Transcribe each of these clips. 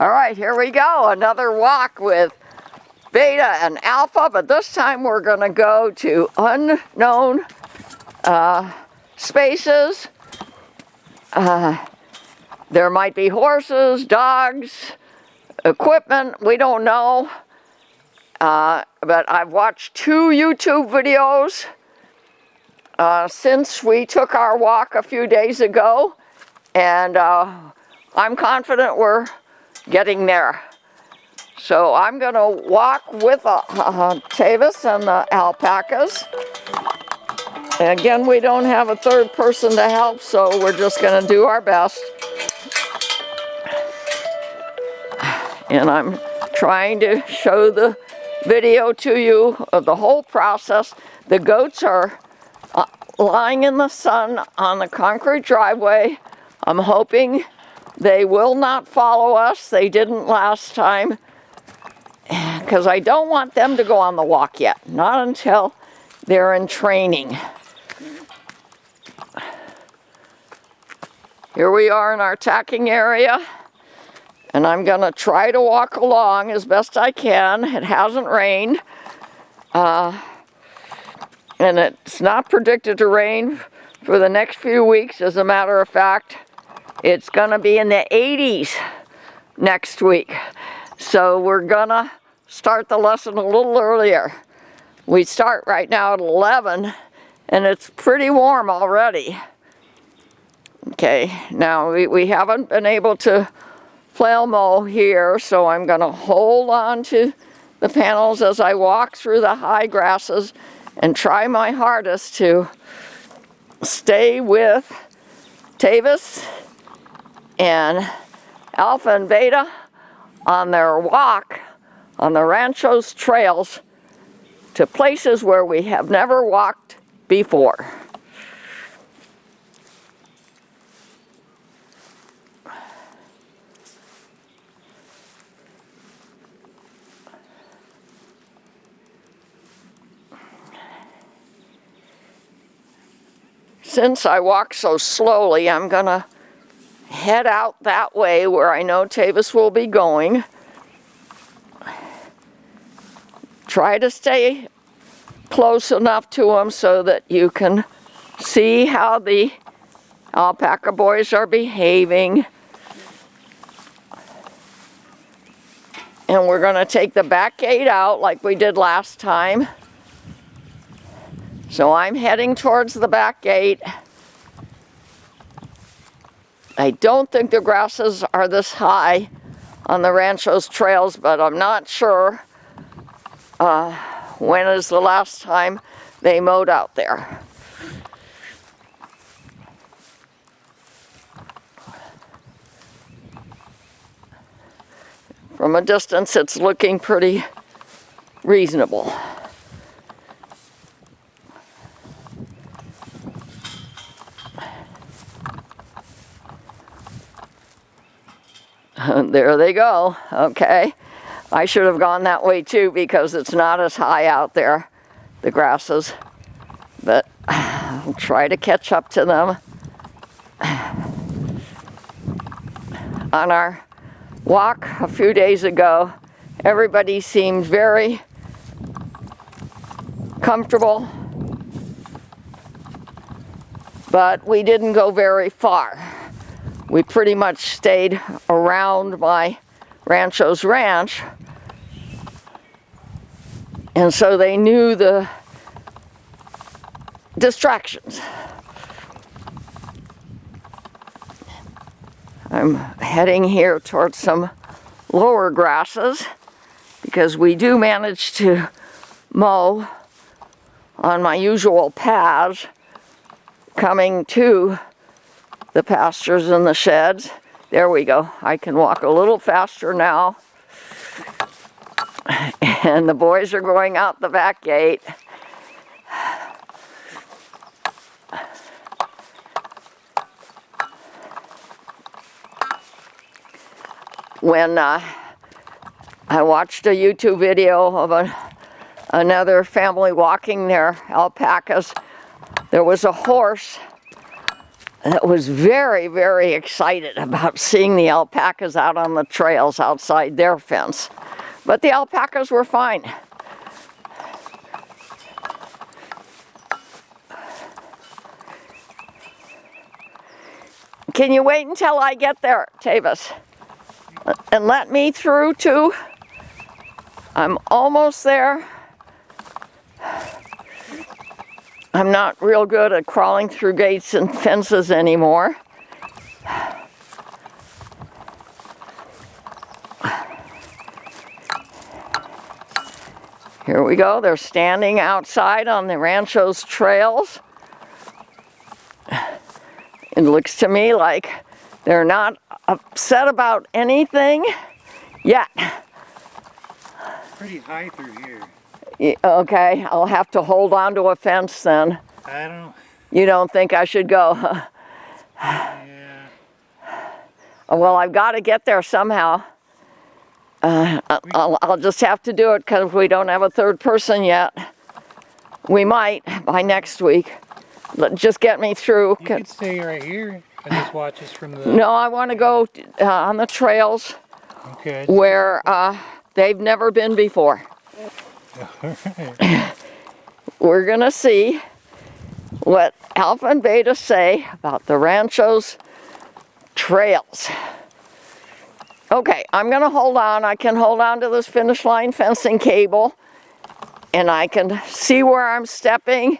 All right, here we go. Another walk with Beta and Alpha, but this time we're going to go to unknown spaces. There might be horses, dogs, equipment, we don't know. But I've watched 2 YouTube videos since we took our walk a few days ago, and I'm confident we're getting there. So I'm going to walk with Tavis and the alpacas. And again, we don't have a third person to help, so we're just going to do our best. And I'm trying to show the video to you of the whole process. The goats are lying in the sun on the concrete driveway. I'm hoping they will not follow us. They didn't last time, because I don't want them to go on the walk yet, not until they're in training. Here we are in our tacking area, and I'm going to try to walk along as best I can. It hasn't rained, and it's not predicted to rain for the next few weeks. As a matter of fact, it's going to be in the 80s next week. So we're going to start the lesson a little earlier. We start right now at 11, and it's pretty warm already. Okay, now we haven't been able to flail mow here, so I'm going to hold on to the panels as I walk through the high grasses and try my hardest to stay with Tavis and Alpha and Beta on their walk on the rancho's trails to places where we have never walked before. Since I walk so slowly, I'm going to head out that way where I know Tavis will be going. Try to stay close enough to him so that you can see how the alpaca boys are behaving. And we're going to take the back gate out like we did last time. So I'm heading towards the back gate. I don't think the grasses are this high on the rancho's trails, but I'm not sure when is the last time they mowed out there. From a distance, it's looking pretty reasonable. There they go. Okay. I should have gone that way too because it's not as high out there, the grasses. But I'll try to catch up to them. On our walk a few days ago, everybody seemed very comfortable, but we didn't go very far. We pretty much stayed around my rancho's ranch, and so they knew the distractions. I'm heading here towards some lower grasses because we do manage to mow on my usual paths coming to the pastures and the sheds. There we go. I can walk a little faster now. And the boys are going out the back gate. When I watched a YouTube video of another family walking their alpacas, there was a horse that was very, very excited about seeing the alpacas out on the trails outside their fence. But the alpacas were fine. Can you wait until I get there, Tavis? And let me through too? I'm almost there. I'm not real good at crawling through gates and fences anymore. Here we go. They're standing outside on the rancho's trails. It looks to me like they're not upset about anything yet. Pretty high through here. Okay, I'll have to hold on to a fence then. I don't... You don't think I should go? Yeah. Well, I've got to get there somehow. I'll just have to do it because we don't have a third person yet. We might by next week. Just get me through. You could stay right here and just watch us from the... No, I want to go on the trails Okay. where they've never been before. Alright. We're going to see what Alpha and Beta say about the rancho's trails. Okay, I'm going to hold on. I can hold on to this finish line fencing cable, and I can see where I'm stepping.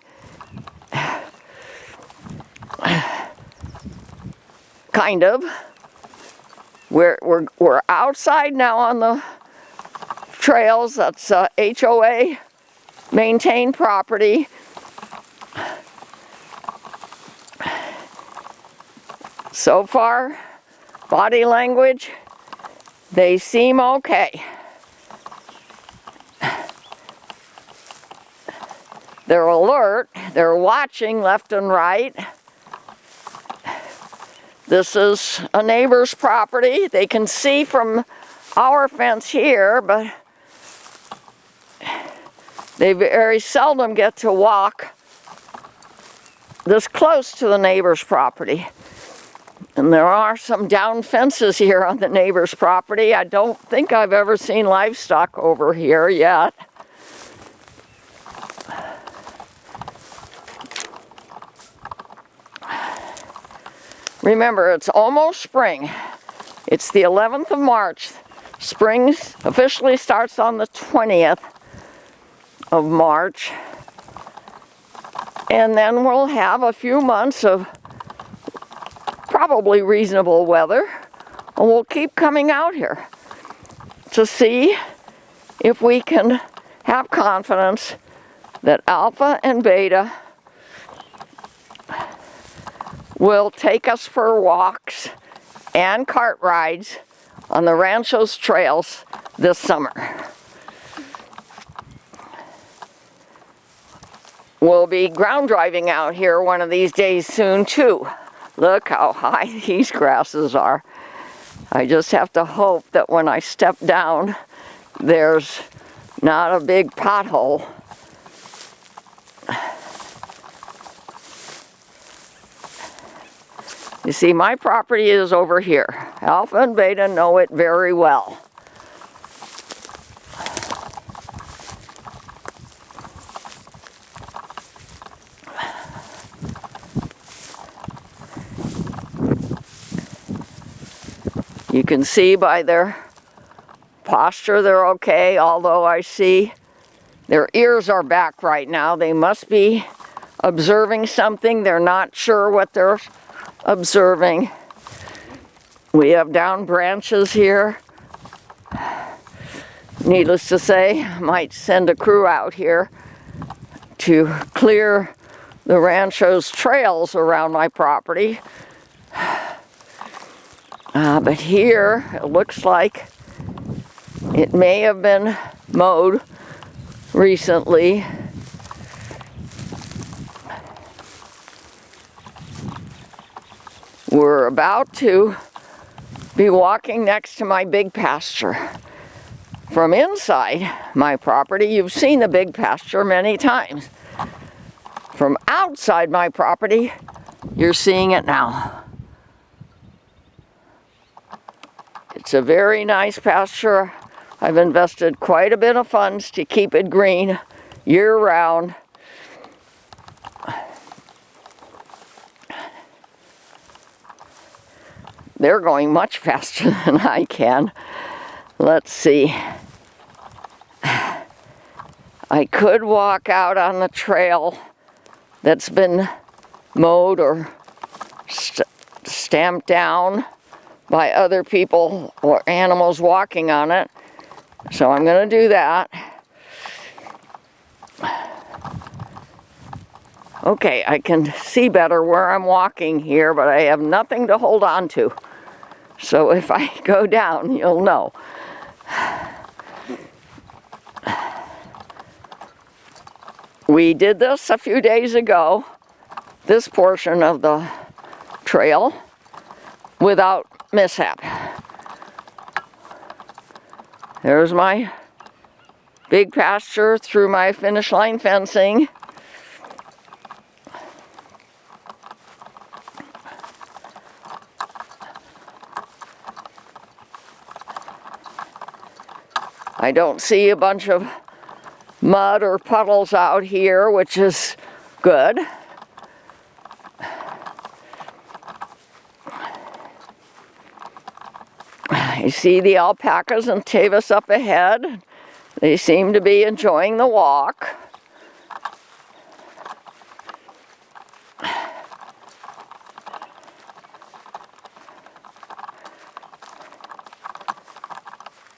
Kind of. We're outside now on the trails. That's HOA maintained property. So far, body language, they seem okay. They're alert, they're watching left and right. This is a neighbor's property. They can see from our fence here, but they very seldom get to walk this close to the neighbor's property. And there are some down fences here on the neighbor's property. I don't think I've ever seen livestock over here yet. Remember, it's almost spring. It's the 11th of March. Spring officially starts on the 20th of March. And then we'll have a few months of probably reasonable weather. And we'll keep coming out here to see if we can have confidence that Alpha and Beta will take us for walks and cart rides on the rancho's trails this summer. We'll be ground driving out here one of these days soon too. Look how high these grasses are. I just have to hope that when I step down, there's not a big pothole. You see, my property is over here. Alpha and Beta know it very well. You can see by their posture they're okay, although I see their ears are back right now. They must be observing something. They're not sure what they're observing. We have down branches here. Needless to say, I might send a crew out here to clear the rancho's trails around my property. But here it looks like it may have been mowed recently. We're about to be walking next to my big pasture. From inside my property, you've seen the big pasture many times. From outside my property, You're seeing it now. It's a very nice pasture. I've invested quite a bit of funds to keep it green year-round. They're going much faster than I can. Let's see. I could walk out on the trail that's been mowed or stamped down by other people or animals walking on it. So I'm going to do that. Okay, I can see better where I'm walking here, but I have nothing to hold on to. So if I go down, you'll know. We did this a few days ago, this portion of the trail, without mishap. There's my big pasture through my finish line fencing. I don't see a bunch of mud or puddles out here, which is good. I see the alpacas and Tavis up ahead. They seem to be enjoying the walk.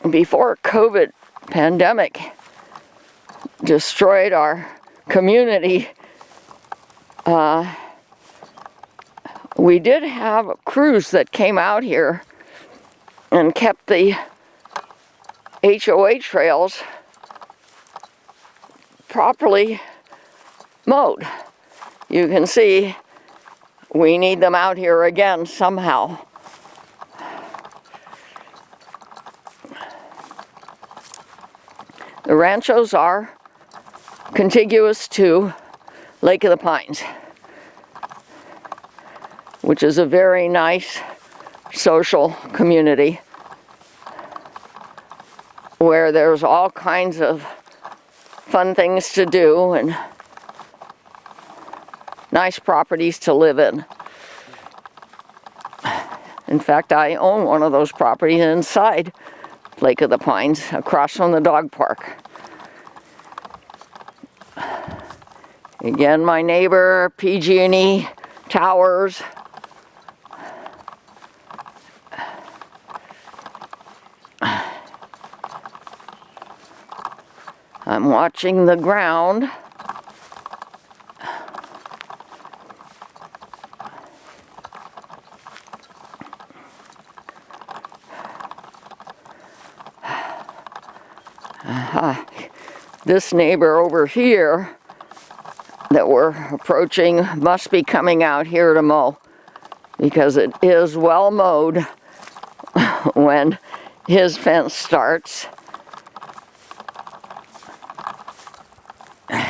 Before COVID pandemic destroyed our community, we did have crews that came out here and kept the HOA trails properly mowed. You can see we need them out here again somehow. The ranchos are contiguous to Lake of the Pines, which is a very nice social community where there's all kinds of fun things to do and nice properties to live in. In fact, I own one of those properties inside Lake of the Pines, across from the dog park. Again, my neighbor, PG&E Towers. I'm watching the ground. This neighbor over here that we're approaching must be coming out here to mow, because it is well mowed when his fence starts.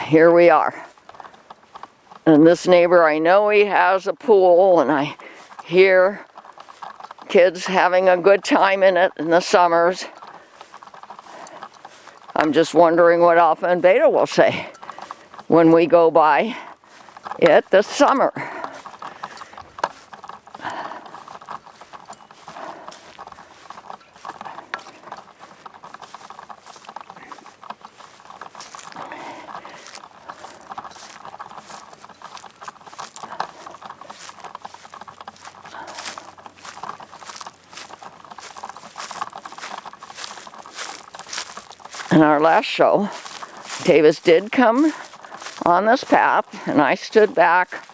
Here we are. And this neighbor, I know he has a pool, and I hear kids having a good time in it in the summers. I'm just wondering what Alpha and Beta will say when we go by it this summer. In our last show, Tavis did come on this path, and I stood back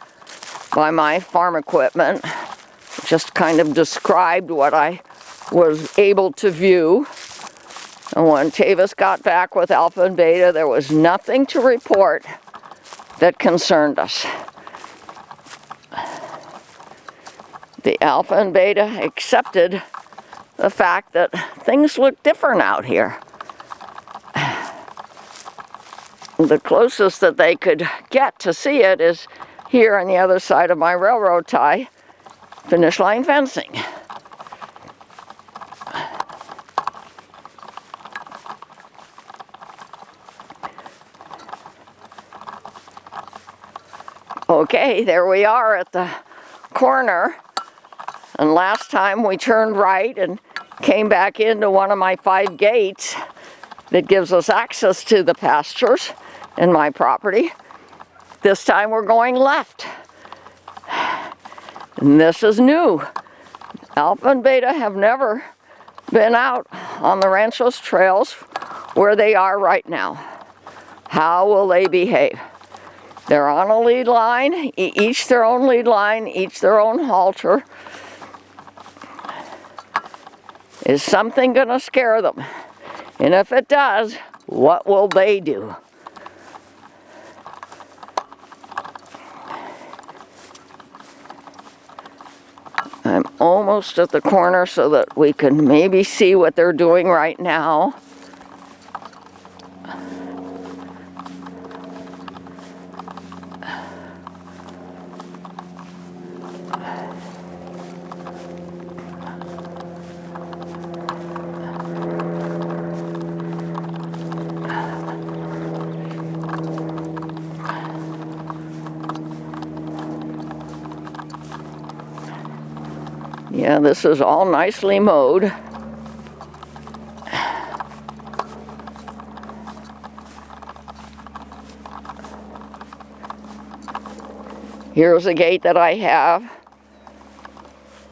by my farm equipment, just kind of described what I was able to view. And when Tavis got back with Alpha and Beta, there was nothing to report that concerned us. The Alpha and Beta accepted the fact that things look different out here. The closest that they could get to see it is here on the other side of my railroad tie finish line fencing. Okay, there we are at the corner. And last time we turned right and came back into one of my 5 gates that gives us access to the pastures and my property. This time we're going left. And this is new. Alpha and Beta have never been out on the Ranchos trails where they are right now. How will they behave? They're on a lead line, each their own lead line, each their own halter. Is something going to scare them? And if it does, what will they do? I'm almost at the corner so that we can maybe see what they're doing right now. Yeah, this is all nicely mowed. Here's a gate that I have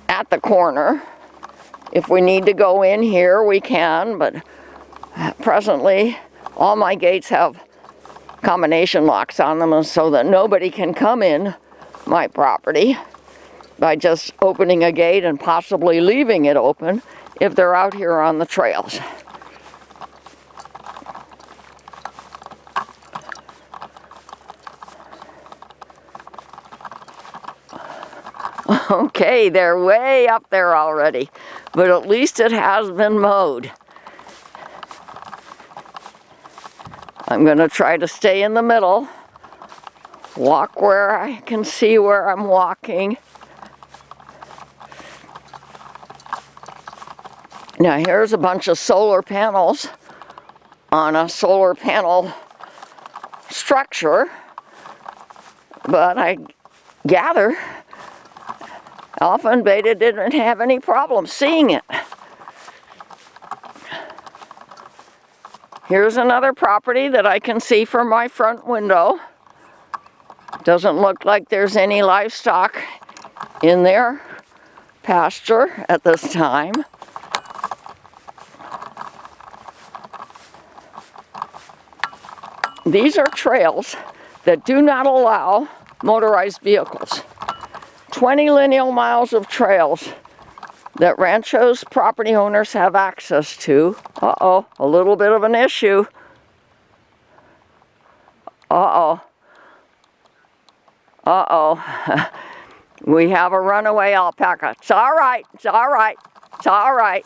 at the corner. If we need to go in here, we can, but presently all my gates have combination locks on them so that nobody can come in my property by just opening a gate and possibly leaving it open if they're out here on the trails. Okay, they're way up there already, but at least it has been mowed. I'm going to try to stay in the middle, walk where I can see where I'm walking. Now here's a bunch of solar panels on a solar panel structure, but I gather Alpha and Beta didn't have any problem seeing it. Here's another property that I can see from my front window. Doesn't look like there's any livestock in their pasture at this time. These are trails that do not allow motorized vehicles. 20 lineal miles of trails that Ranchos property owners have access to. Uh-oh, a little bit of an issue. Uh-oh. Uh-oh. We have a runaway alpaca. It's all right, it's all right, it's all right.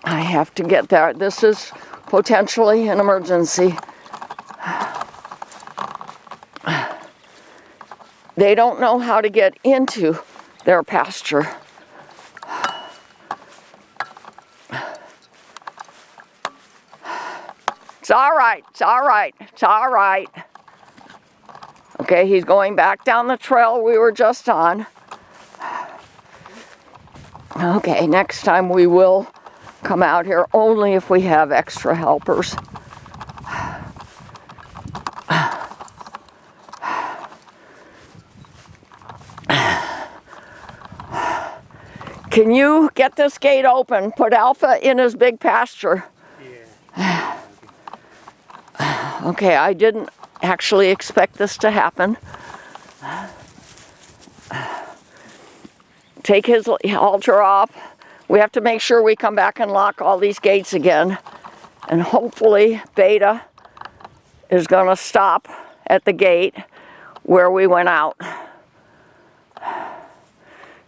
I have to get there. This is potentially an emergency. They don't know how to get into their pasture. It's all right, it's all right, it's all right. Okay, he's going back down the trail we were just on. Okay, next time we will come out here only if we have extra helpers. Can you get this gate open? Put Alpha in his big pasture. Yeah. Okay, I didn't actually expect this to happen. Take his halter off. We have to make sure we come back and lock all these gates again. And hopefully Beta is going to stop at the gate where we went out.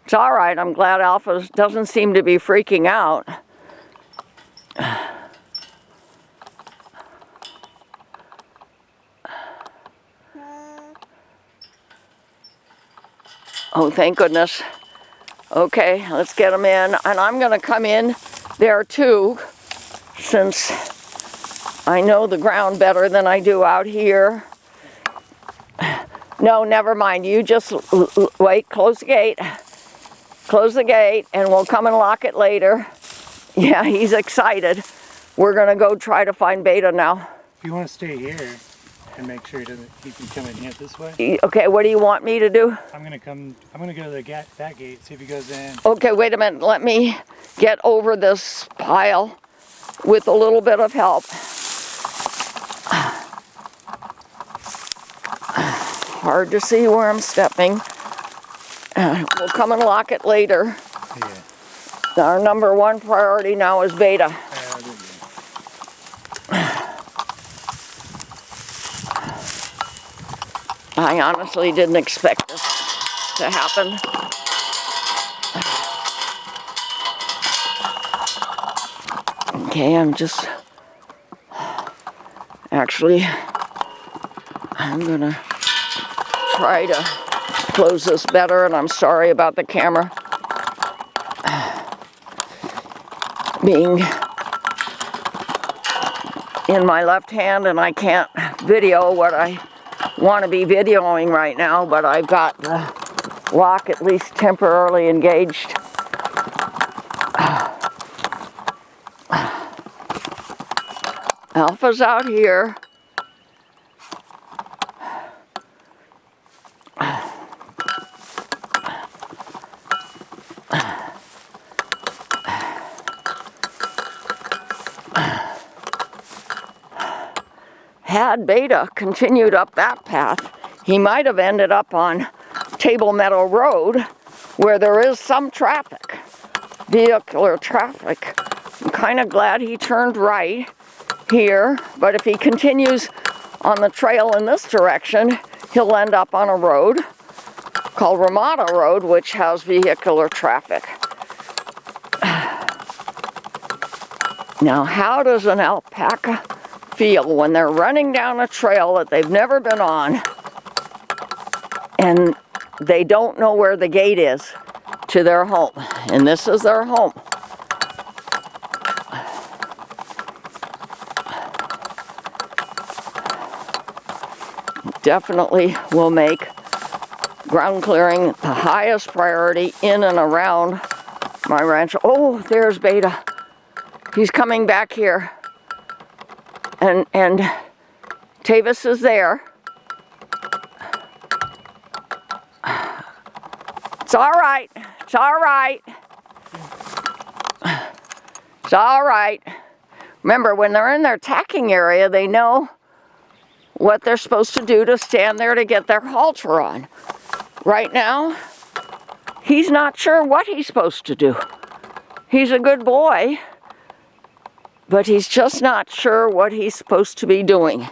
It's all right. I'm glad Alpha doesn't seem to be freaking out. Oh, thank goodness. Okay, let's get them in. And I'm going to come in there too, since I know the ground better than I do out here. No, never mind. You just wait, close the gate. Close the gate, and we'll come and lock it later. Yeah, he's excited. We're going to go try to find Beta now. If you want to stay here and make sure he can come in here this way. Okay, what do you want me to do? I'm gonna go to that gate, see if he goes in. Okay, wait a minute. Let me get over this pile with a little bit of help. Hard to see where I'm stepping. We'll come and lock it later. Yeah. Our number one priority now is Beta. I honestly didn't expect this to happen. Okay, I'm gonna try to close this better, and I'm sorry about the camera being in my left hand, and I can't video what I want to be videoing right now, but I've got the lock at least temporarily engaged. Alpha's out here. Had Beta continued up that path, he might have ended up on Table Meadow Road, where there is some traffic, vehicular traffic. I'm kind of glad he turned right here, but if he continues on the trail in this direction, he'll end up on a road called Ramada Road, which has vehicular traffic. Now, how does an alpaca feel when they're running down a trail that they've never been on and they don't know where the gate is to their home? And this is their home. Definitely will make ground clearing the highest priority in and around my ranch. Oh, there's Beta. He's coming back here. And Tavis is there. It's all right. It's all right. It's all right. Remember, when they're in their tacking area, they know what they're supposed to do to stand there to get their halter on. Right now, he's not sure what he's supposed to do. He's a good boy, but he's just not sure what he's supposed to be doing.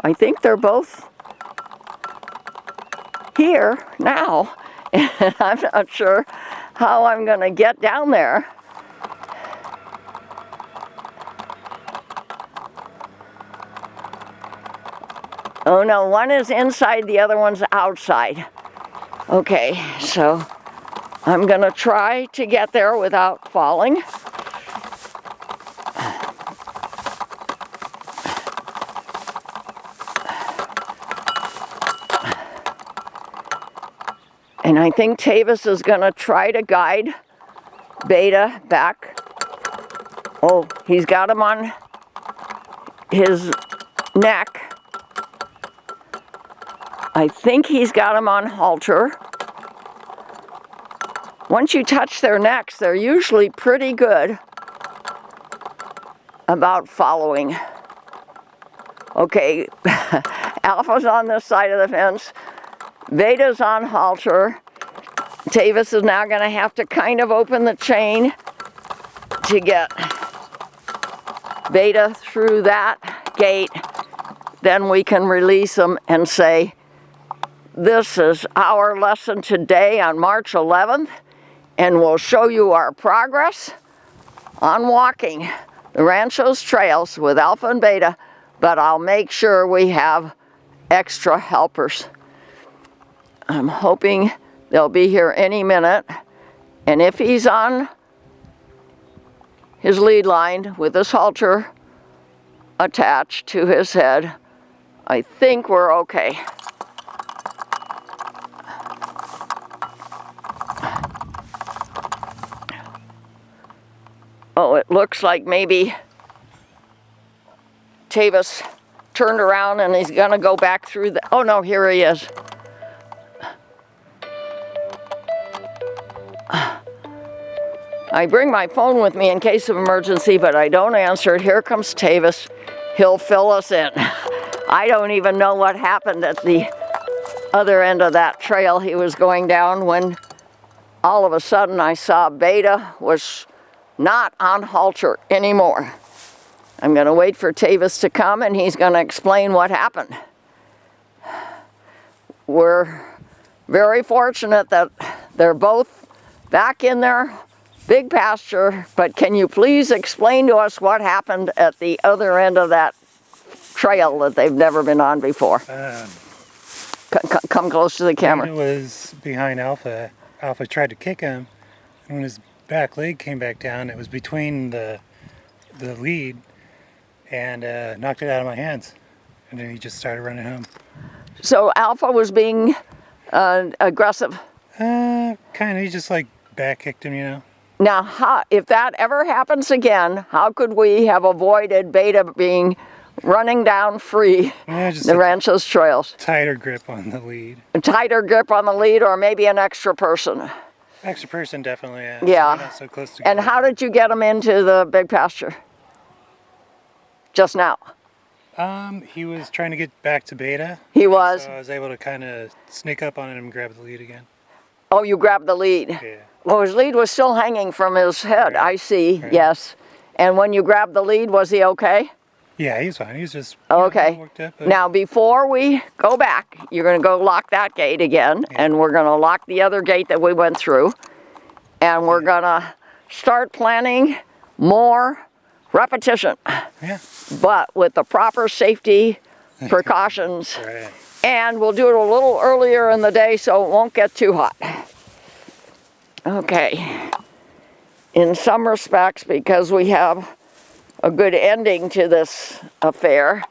I think they're both here now, and I'm not sure how I'm going to get down there. Oh no, one is inside, the other one's outside. Okay, so I'm gonna try to get there without falling. And I think Tavis is gonna try to guide Beta back. Oh, he's got him on his neck. I think he's got them on halter. Once you touch their necks, they're usually pretty good about following. Okay, Alpha's on this side of the fence. Beta's on halter. Tavis is now going to have to kind of open the chain to get Beta through that gate then we can release them and say, this is our lesson today on March 11th, and we'll show you our progress on walking the Rancho's trails with Alpha and Beta, but I'll make sure we have extra helpers. I'm hoping they'll be here any minute, and if he's on his lead line with this halter attached to his head, I think we're okay. Oh, it looks like maybe Tavis turned around and he's gonna go back through the, oh no, here he is. I bring my phone with me in case of emergency, but I don't answer it. Here comes Tavis. He'll fill us in. I don't even know what happened at the other end of that trail he was going down when all of a sudden I saw Beta was not on halter anymore. I'm going to wait for Tavis to come and he's going to explain what happened. We're very fortunate that they're both back in their big pasture, but can you please explain to us what happened at the other end of that trail that they've never been on before? Come close to the camera. It was behind Alpha. Alpha tried to kick him, and when his back leg came back down, it was between the lead, and knocked it out of my hands. And then he just started running home. So Alpha was being aggressive? Kind of. He just like back kicked him, you know. Now, if that ever happens again, how could we have avoided Beta being running down free the Rancho's trails? Tighter grip on the lead. A tighter grip on the lead, or maybe an extra person? Extra person, definitely. Yeah. Not so close together. And how did you get him into the big pasture? Just now? He was trying to get back to Beta. He was? So I was able to kind of sneak up on him and grab the lead again. Oh, you grabbed the lead? Yeah. Well, his lead was still hanging from his head. Right. I see, right. Yes. And when you grabbed the lead, was he okay? Yeah, he was fine. He was just okay. Worked up. Now, before we go back, you're going to go lock that gate again, and we're going to lock the other gate that we went through, and we're going to start planning more repetition, but with the proper safety precautions, right. And we'll do it a little earlier in the day so it won't get too hot. Okay. In some respects, because we have a good ending to this affair,